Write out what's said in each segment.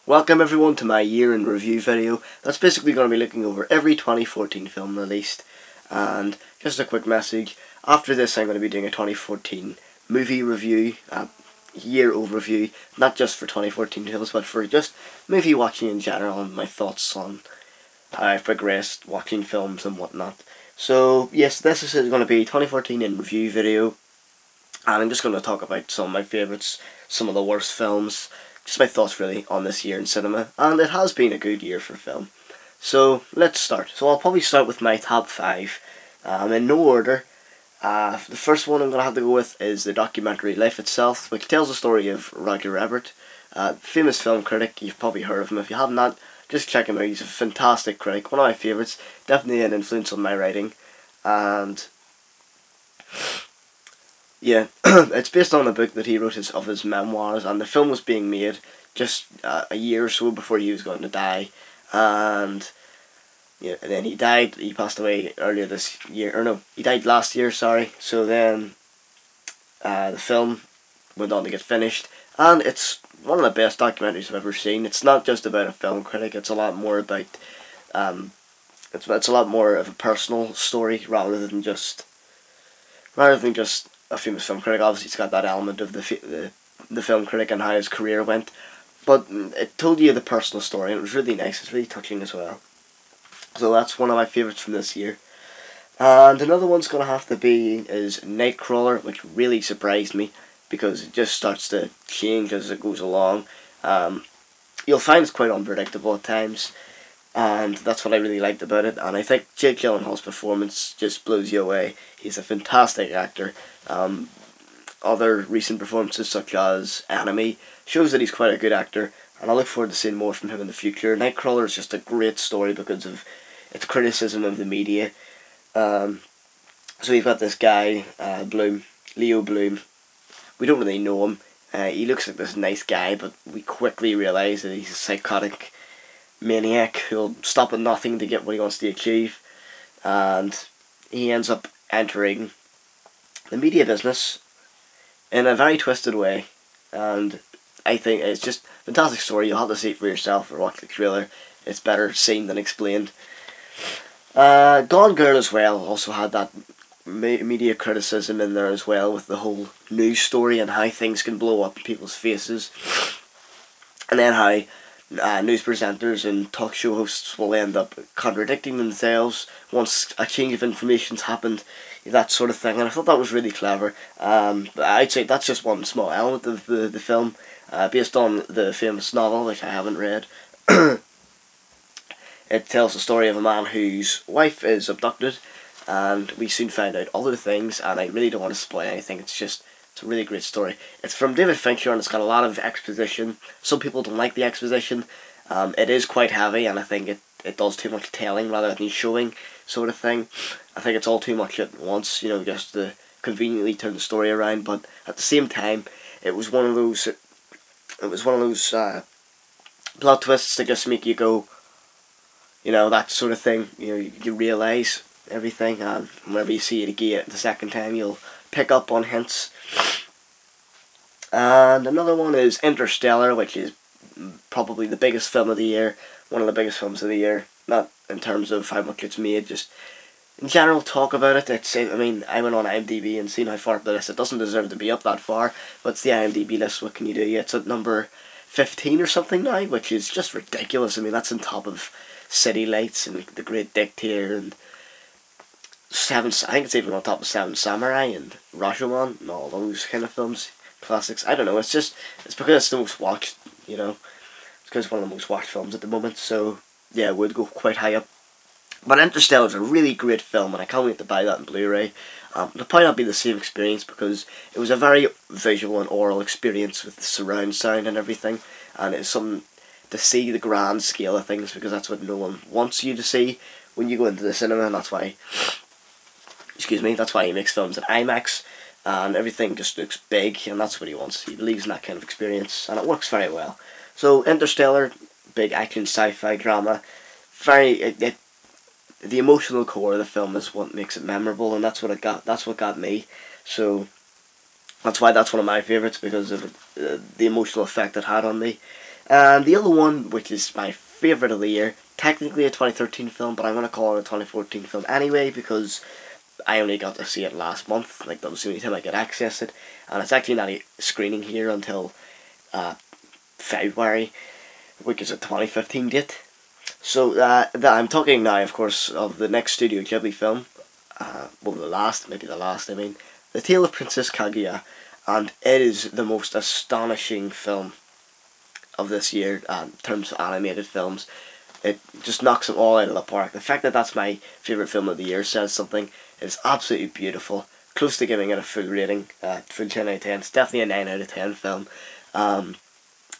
Welcome everyone to my year in review video. That's basically going to be looking over every 2014 film released. And just a quick message, after this I'm going to be doing a 2014 movie review, year overview, not just for 2014 films but for just movie watching in general and my thoughts on how I've progressed watching films and whatnot. So yes, this is going to be 2014 in review video, and I'm just going to talk about some of my favourites, some of the worst films, just my thoughts really on this year in cinema, and it has been a good year for film. So let's start. So I'll probably start with my top 5, in no order. The first one I'm going to have to go with is the documentary Life Itself, which tells the story of Roger Ebert, famous film critic. You've probably heard of him. If you have not, just check him out. He's a fantastic critic, one of my favourites, definitely an influence on my writing. And yeah, it's based on a book that he wrote of his memoirs, and the film was being made just a year or so before he was going to die. And yeah, and then he died. He passed away earlier this year, or no, he died last year. Sorry. So then, the film went on to get finished, and it's one of the best documentaries I've ever seen. It's not just about a film critic. It's a lot more about, it's a lot more of a personal story rather than just a famous film critic. Obviously, it's got that element of the film critic and how his career went, but it told you the personal story, and it was really nice. It's really touching as well. So that's one of my favourites from this year. And another one's going to have to be is Nightcrawler, which really surprised me because it just starts to change as it goes along. You'll find it's quite unpredictable at times, and that's what I really liked about it. And I think Jake Gyllenhaal's performance just blows you away. He's a fantastic actor. Other recent performances such as Enemy shows that he's quite a good actor, and I look forward to seeing more from him in the future. Nightcrawler is just a great story because of its criticism of the media. So we've got this guy, Leo Bloom. We don't really know him. He looks like this nice guy, but we quickly realise that he's a psychotic maniac who'll stop at nothing to get what he wants to achieve. And he ends up entering the media business in a very twisted way. And I think it's just a fantastic story. You'll have to see it for yourself or watch the trailer. It's better seen than explained. Gone Girl as well also had that media criticism in there as well, with the whole news story and how things can blow up in people's faces, and then how news presenters and talk show hosts will end up contradicting themselves once a change of information's happened, that sort of thing. And I thought that was really clever. I'd say that's just one small element of the film, based on the famous novel, which I haven't read. It tells the story of a man whose wife is abducted, and we soon find out other things, and I really don't want to spoil anything. It's a really great story. It's from David Fincher, and it's got a lot of exposition. Some people don't like the exposition. It is quite heavy, and I think it does too much telling rather than showing, sort of thing. I think it's all too much at once, just to conveniently turn the story around. But at the same time, it was one of those plot twists that just make you go, that sort of thing. You realise everything, and whenever you see it again the second time, you'll pick up on hints. And another one is Interstellar, which is probably the biggest film of the year, one of the biggest films of the year, not in terms of how much it's made, just in general talk about it. I went on IMDb and seen how far up the list. It doesn't deserve to be up that far, but it's the IMDb list. What can you do? It's at number 15 or something now, which is just ridiculous. That's on top of City Lights and The Great Dictator and I think it's even on top of Seven Samurai and Rashomon and all those kind of films, classics. I don't know, it's because it's the most watched, it's because it's one of the most watched films at the moment, so yeah, it would go quite high up. But Interstellar is a really great film, and I can't wait to buy that in Blu-ray. It'll probably not be the same experience because it was a very visual and oral experience with the surround sound and everything, and it's something to see the grand scale of things, because that's what no one wants you to see when you go into the cinema, and that's why he makes films at IMAX, and everything just looks big, and that's what he wants. He believes in that kind of experience, and it works very well. So Interstellar, big action sci-fi drama, the emotional core of the film is what makes it memorable, and that's what got me. So that's why that's one of my favourites, because of the emotional effect it had on me. And the other one, which is my favourite of the year, technically a 2013 film, but I'm going to call it a 2014 film anyway, because I only got to see it last month. Like, that was the only time I could access it. And it's actually not a screening here until February, which is a 2015 date. So I'm talking now, of course, of the next Studio Ghibli film. Well, maybe the last, I mean. The Tale of Princess Kaguya. And it is the most astonishing film of this year in terms of animated films. It just knocks them all out of the park. The fact that that's my favourite film of the year says something. It's absolutely beautiful. Close to giving it a full rating, full 10 out of 10. It's definitely a 9 out of 10 film.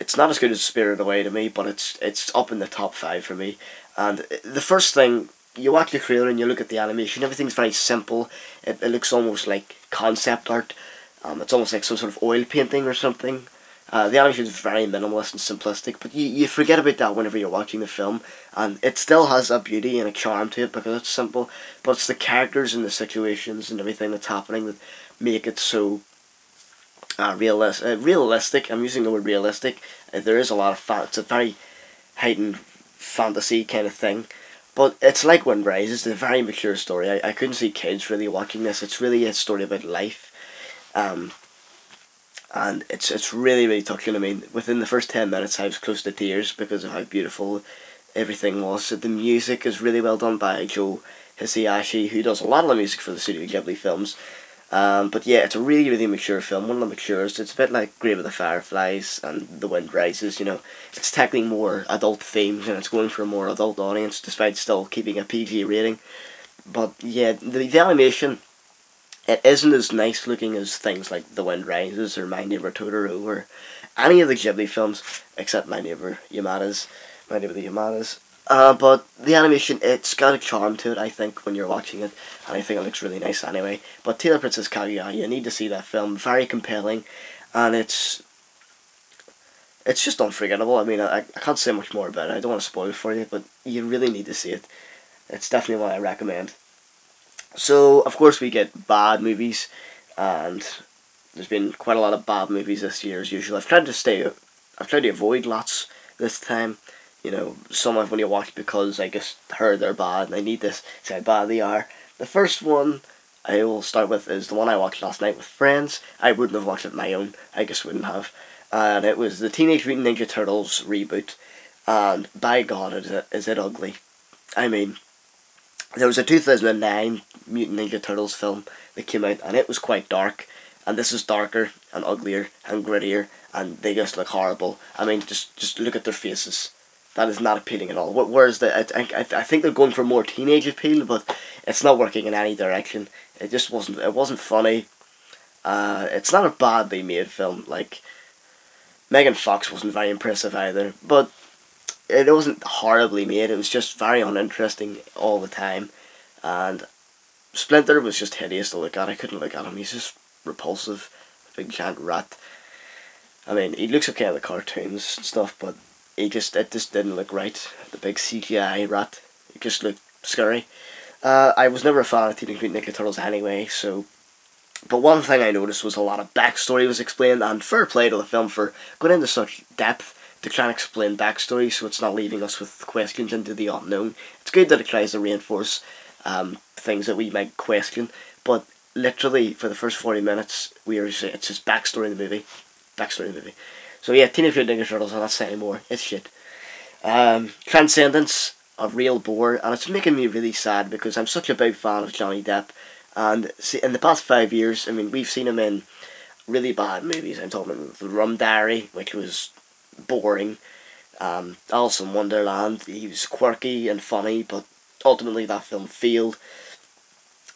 It's not as good as Spirited Away to me, but it's up in the top 5 for me. And the first thing, you watch the trailer and you look at the animation, everything's very simple. It looks almost like concept art. It's almost like some sort of oil painting or something. The animation is very minimalist and simplistic, but you forget about that whenever you're watching the film, and it still has a beauty and a charm to it because it's simple, but it's the characters and the situations and everything that's happening that make it so realistic. I'm using the word realistic. There is a lot of it's a very heightened fantasy kind of thing, but it's like Wind Rises. It's a very mature story. I couldn't see kids really watching this. It's really a story about life. And it's really, really touching. I mean, within the first 10 minutes I was close to tears because of how beautiful everything was. The music is really well done by Joe Hisaishi, who does a lot of the music for the Studio Ghibli films. But yeah, it's a really, really mature film, one of the maturest. It's a bit like Grave of the Fireflies and The Wind Rises, you know. It's tackling more adult themes and it's going for a more adult audience despite still keeping a PG rating. But yeah, the animation, it isn't as nice looking as things like The Wind Rises or My Neighbor Totoro or any of the Ghibli films except My Neighbor the Yamadas. But the animation, it's got a charm to it, I think, when you're watching it, and I think it looks really nice anyway. But Tale of Princess Kaguya, you need to see that film. Very compelling, and it's just unforgettable. I mean, I can't say much more about it. I don't want to spoil it for you, but you really need to see it. It's definitely one I recommend. So, of course, we get bad movies, and there's been quite a lot of bad movies this year as usual. I've tried to avoid lots this time. You know, some I've only watched because I just heard they're bad and I need to see how bad they are. The first one I will start with is the one I watched last night with friends. I wouldn't have watched it on my own. I just wouldn't have. And it was the Teenage Mutant Ninja Turtles reboot. And by God, is it ugly. I mean, there was a 2009 Mutant Ninja Turtles film that came out, and it was quite dark. And this is darker and uglier and grittier, and they just look horrible. I mean, just look at their faces. That is not appealing at all. Whereas I think they're going for more teenage appeal, but it's not working in any direction. It just wasn't. It wasn't funny. It's not a badly made film. Like, Megan Fox wasn't very impressive either, but it wasn't horribly made. It was just very uninteresting all the time, and Splinter was just hideous to look at. I couldn't look at him. He's just repulsive, big giant rat. I mean, he looks okay in the cartoons and stuff, but it just didn't look right. The big CGI rat, it just looked scary. I was never a fan of Teenage Mutant Ninja Turtles anyway, so. But one thing I noticed was a lot of backstory was explained, and fair play to the film for going into such depth to try and explain backstory, so it's not leaving us with questions into the unknown. It's good that it tries to reinforce things that we might question, but literally for the first 40 minutes, it's just backstory in the movie. So yeah, Teenage Mutant Ninja Turtles, I'm not saying anymore. It's shit. Transcendence, a real bore, and it's making me really sad because I'm such a big fan of Johnny Depp. And see, in the past 5 years, I mean, we've seen him in really bad movies. I'm talking about The Rum Diary, which was boring. Alice in Wonderland, he was quirky and funny, but ultimately that film failed.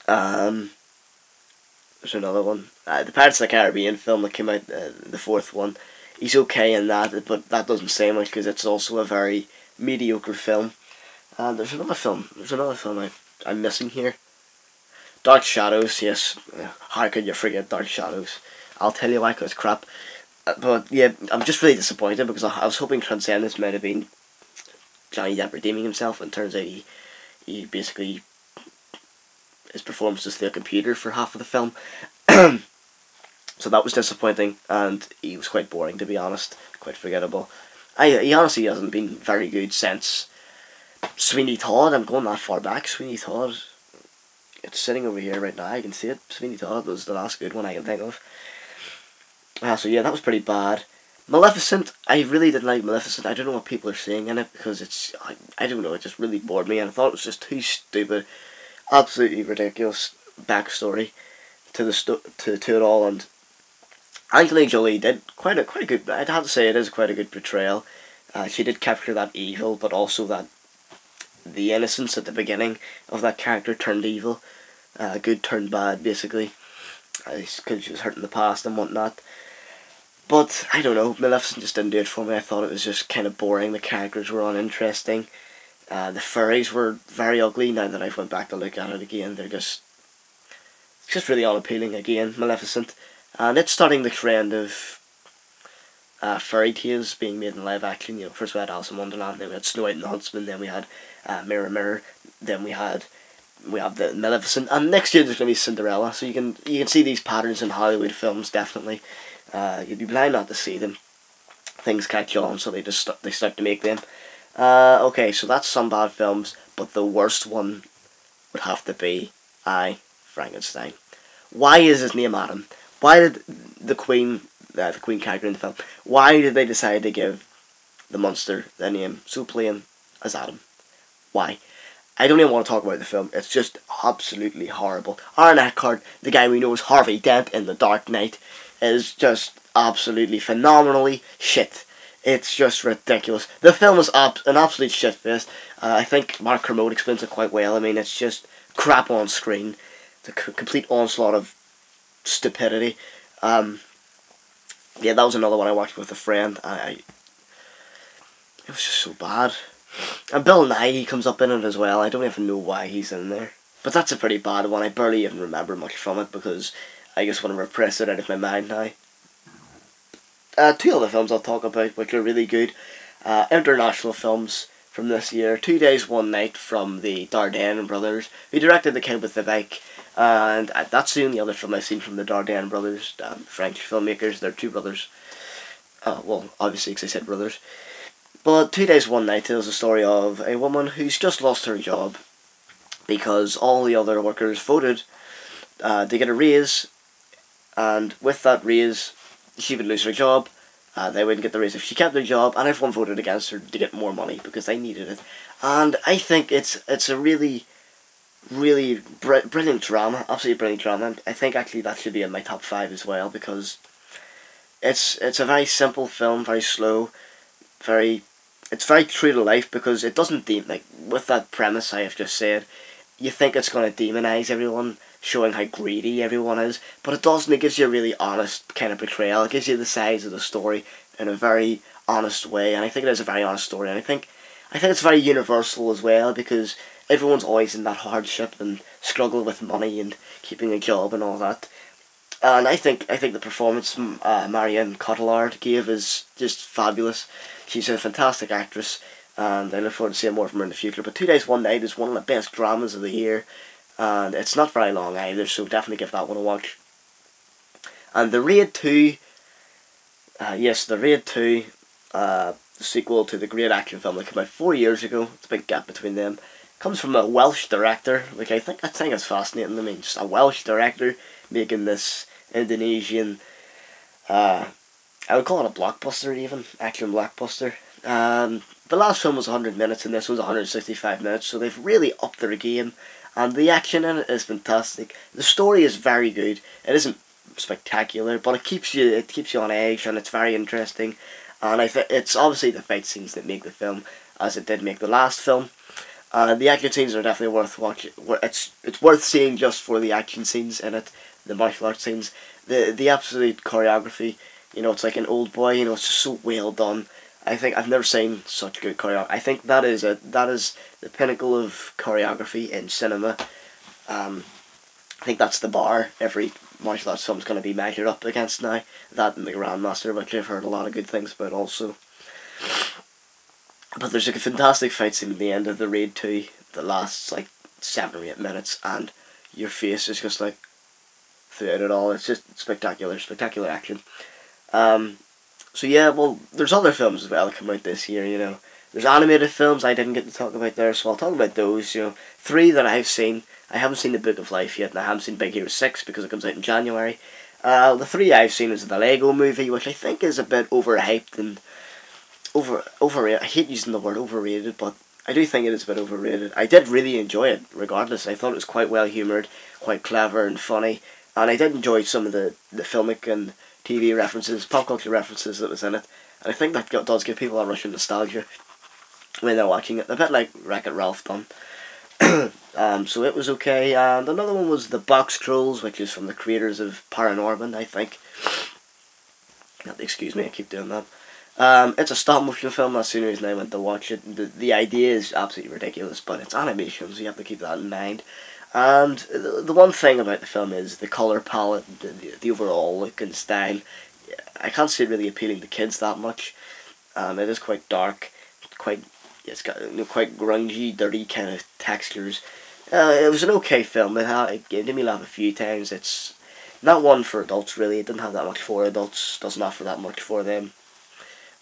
There's another one. The Pirates of the Caribbean film that came out, the fourth one. He's okay in that, but that doesn't say much because it's also a very mediocre film. And there's another film I'm missing here. Dark Shadows, yes. How could you forget Dark Shadows? I'll tell you why, because crap. But yeah, I'm just really disappointed because I was hoping Transcendence might have been Johnny Depp redeeming himself, and turns out he basically, his performance was through a computer for half of the film. So that was disappointing, and he was quite boring, to be honest, quite forgettable. He honestly hasn't been very good since Sweeney Todd. I'm going that far back. Sweeney Todd. It's sitting over here right now. I can see it. Sweeney Todd was the last good one I can think of. So yeah, that was pretty bad. Maleficent, I really didn't like Maleficent. I don't know what people are saying in it because I don't know, it just really bored me and I thought it was just too stupid. Absolutely ridiculous backstory to it all, and Angelina Jolie did quite a good, I'd have to say it is quite a good portrayal. She did capture that evil, but also that the innocence at the beginning of that character turned evil. Good turned bad, basically. Because she was hurt in the past and whatnot. But, I don't know, Maleficent just didn't do it for me. I thought it was just kind of boring. The characters were uninteresting. The furries were very ugly. Now that I've went back to look at it again, it's just really unappealing again, Maleficent. And it's starting the trend of fairy tales being made in live action. First we had Alice in Wonderland, then we had Snow White and the Huntsman, then we had Mirror Mirror, then we have the Maleficent, and next year there's going to be Cinderella. So you can see these patterns in Hollywood films, definitely. You'd be blind not to see them. Things catch on, so they start to make them. Okay, so that's some bad films, but the worst one would have to be Frankenstein. Why is his name Adam? Why did the Queen character in the film, why did they decide to give the monster the name so plain as Adam? Why? I don't even want to talk about the film. It's just absolutely horrible. Aaron Eckhart, the guy we know as Harvey Dent in The Dark Knight, is just absolutely phenomenally shit. It's just ridiculous. The film is an absolute shitfest. I think Mark Kermode explains it quite well. I mean, it's just crap on screen. It's a complete onslaught of stupidity. Yeah, that was another one I watched with a friend. It was just so bad. And Bill Nye, he comes up in it as well. I don't even know why he's in there. But that's a pretty bad one. I barely even remember much from it because I just want to repress it out of my mind now. Two other films I'll talk about which are really good. International films from this year. 2 Days, One Night from the Dardenne brothers, who directed The Kid with the Bike. And that's the only other film I've seen from the Dardenne brothers, French filmmakers. They're two brothers. Well, obviously because I said brothers. But 2 Days, One Night tells the story of a woman who's just lost her job because all the other workers voted to get a raise, and with that raise she would lose her job. They wouldn't get the raise if she kept her job, and everyone voted against her to get more money because they needed it. And I think it's a really brilliant drama, absolutely brilliant drama. I think actually that should be in my top 5 as well because it's a very simple film, very slow, it's very true to life because it doesn't with that premise I have just said, you think it's going to demonise everyone, showing how greedy everyone is, but it doesn't. It gives you a really honest kind of portrayal. It gives you the sides of the story in a very honest way, and I think it is a very honest story, and I think it's very universal as well because everyone's always in that hardship and struggle with money and keeping a job and all that. And I think the performance Marion Cotillard gave is just fabulous. She's a fantastic actress, and I look forward to seeing more from her in the future. But 2 Days, One Night is one of the best dramas of the year, and it's not very long either, so definitely give that one a watch. And The Raid 2, The Raid 2, the sequel to the great action film that came out 4 years ago. It's a big gap between them. Comes from a Welsh director, which I think is fascinating. I mean, just a Welsh director making this Indonesian, I would call it a blockbuster even, action blockbuster. The last film was 100 minutes and this was 165 minutes, so they've really upped their game, and the action in it is fantastic. The story is very good. It isn't spectacular, but it keeps you on edge, and it's very interesting. And it's obviously the fight scenes that make the film, as it did make the last film. The action scenes are definitely worth watching. It's worth seeing just for the action scenes in it, the martial arts scenes, the absolute choreography. It's like an Old Boy. It's just so well done. I think I've never seen such good choreography. I think that is the pinnacle of choreography in cinema. I think that's the bar every martial arts film is going to be measured up against now. That and The Grandmaster, which I've heard a lot of good things about also. But there's a fantastic fight scene at the end of The Raid 2 that lasts like 7 or 8 minutes, and your face is just like throughout it all. It's just spectacular action. So yeah, well, there's other films as well that come out this year, you know. There's animated films I didn't get to talk about there, so I'll talk about those, you know. Three that I've seen. I haven't seen The Book of Life yet, and I haven't seen Big Hero 6 because it comes out in January. The three I've seen is the Lego Movie, which I think is a bit overhyped and overrated. I hate using the word overrated, but I do think it is a bit overrated. I did really enjoy it, regardless. I thought it was quite well humoured, quite clever and funny, and I did enjoy some of the filmic and TV references, pop culture references that was in it, and I think that does give people a rush of nostalgia when they're watching it, a bit like Wreck-It Ralph done. So it was okay, and another one was The Box Trolls, which is from the creators of Paranorman, I think. Excuse me, I keep doing that. It's a stop motion film. That's the only reason I went to watch it. The idea is absolutely ridiculous, but it's animation, so you have to keep that in mind. And the one thing about the film is the colour palette, the overall look and style. I can't see it really appealing to kids that much. It is quite dark, it's got quite grungy, dirty kind of textures. It was an okay film. It made me laugh a few times. It's not one for adults really. It didn't have that much for adults. Doesn't offer that much for them.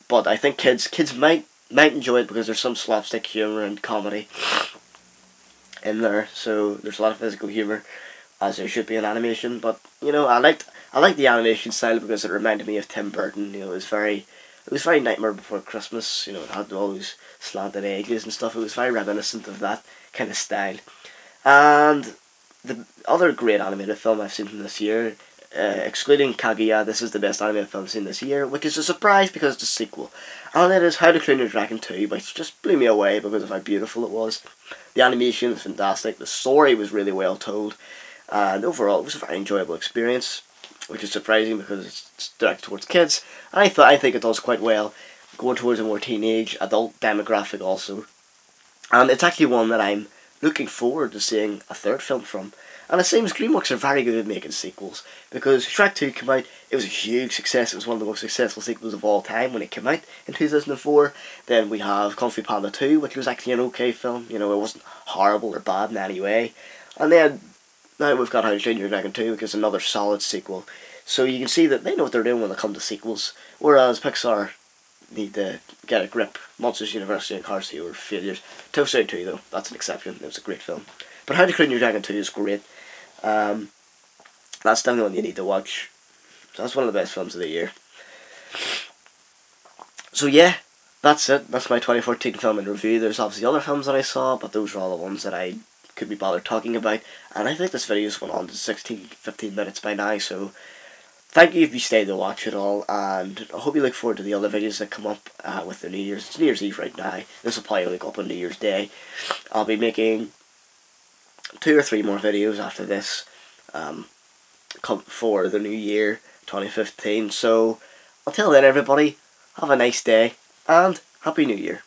But I think kids might enjoy it because there's some slapstick humour and comedy in there. So there's a lot of physical humour, as there should be in animation. But you know, I liked the animation style because it reminded me of Tim Burton. You know, it was very Nightmare Before Christmas. You know, it had all those slanted edges and stuff. It was very reminiscent of that kind of style. And the other great animated film I've seen from this year, excluding Kaguya, this is the best animated film I've seen this year, which is a surprise because it's a sequel. And it is How to Train Your Dragon 2, which just blew me away because of how beautiful it was. The animation was fantastic, the story was really well told, and overall it was a very enjoyable experience, which is surprising because it's directed towards kids. And I think it does quite well, going towards a more teenage, adult demographic also. And it's actually one that I'm looking forward to seeing a third film from. And it seems DreamWorks are very good at making sequels, because Shrek 2 came out, it was a huge success. It was one of the most successful sequels of all time when it came out in 2004. Then we have Kung Fu Panda 2, which was actually an okay film. You know, it wasn't horrible or bad in any way. And then now we've got How to Train Your Dragon 2, which is another solid sequel. So you can see that they know what they're doing when it comes to sequels, whereas Pixar need to get a grip. Monsters University and Cars 2 were failures. Toy Story 2 though, that's an exception. It was a great film. But How to Train Your Dragon 2 is great. That's definitely one you need to watch. So that's one of the best films of the year. So yeah, that's it. That's my 2014 film in review. There's obviously other films that I saw, but those are all the ones that I could be bothered talking about. And I think this video's went on to 15 minutes by now, so thank you if you stayed to watch it all, and I hope you look forward to the other videos that come up with the New Year's. It's New Year's Eve right now. This will probably go up on New Year's Day. I'll be making 2 or 3 more videos after this for the new year 2015. So until then everybody, have a nice day and Happy New Year.